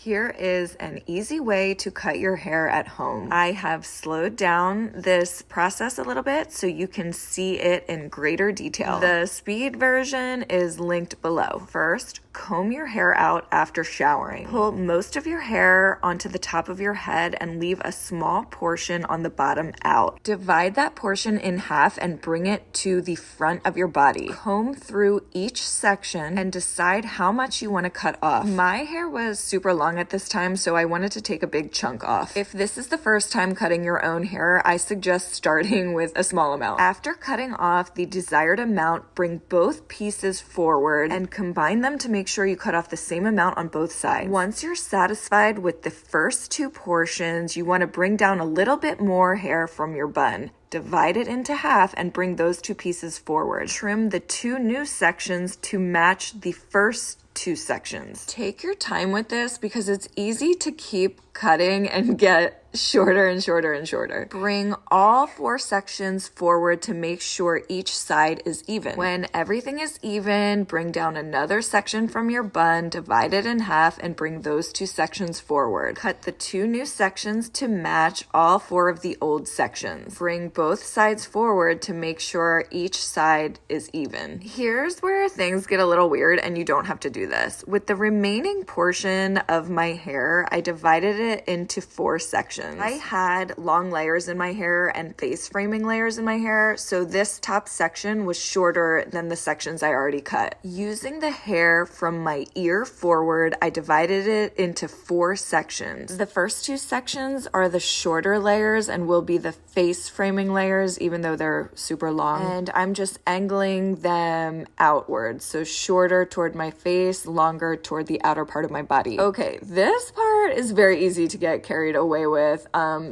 Here is an easy way to cut your hair at home. I have slowed down this process a little bit so you can see it in greater detail. The speed version is linked below. First, comb your hair out after showering. Pull most of your hair onto the top of your head and leave a small portion on the bottom out. Divide that portion in half and bring it to the front of your body. Comb through each section and decide how much you want to cut off. My hair was super long at this time, so I wanted to take a big chunk off. If this is the first time cutting your own hair, I suggest starting with a small amount. After cutting off the desired amount, bring both pieces forward and combine them to make sure you cut off the same amount on both sides. Once you're satisfied with the first two portions, you want to bring down a little bit more hair from your bun. Divide it into half and bring those two pieces forward. Trim the two new sections to match the first two sections. Take your time with this because it's easy to keep cutting and get shorter and shorter and shorter. Bring all four sections forward to make sure each side is even. When everything is even, bring down another section from your bun, divide it in half, and bring those two sections forward. Cut the two new sections to match all four of the old sections. Bring both sides forward to make sure each side is even. Here's where things get a little weird and you don't have to do this. With the remaining portion of my hair, I divided it into 4 sections. I had long layers in my hair and face framing layers in my hair, so this top section was shorter than the sections I already cut. Using the hair from my ear forward, I divided it into 4 sections. The first 2 sections are the shorter layers and will be the face framing layers, even though they're super long. And I'm just angling them outwards, so shorter toward my face, longer toward the outer part of my body. Okay, this part is very easy to get carried away with.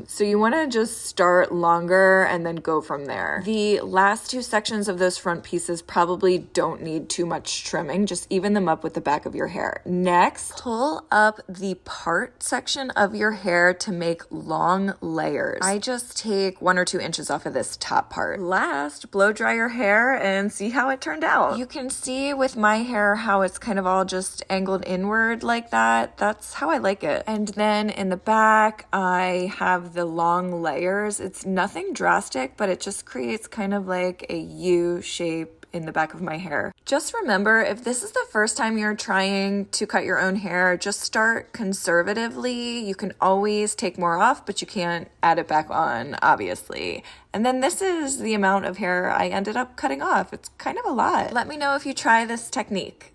So you want to just start longer and then go from there. The last 2 sections of those front pieces probably don't need too much trimming. Just even them up with the back of your hair. Next, pull up the part section of your hair to make long layers. I just take 1 or 2 inches off of this top part. Last, blow dry your hair and see how it turned out. You can see with my hair how it's kind of all just angled inward like that. That's how I like it. And then in the back, I have the long layers. It's nothing drastic, but it just creates kind of like a U shape in the back of my hair. Just remember, if this is the first time you're trying to cut your own hair, just start conservatively. You can always take more off, but you can't add it back on, obviously. And then this is the amount of hair I ended up cutting off. It's kind of a lot. Let me know if you try this technique.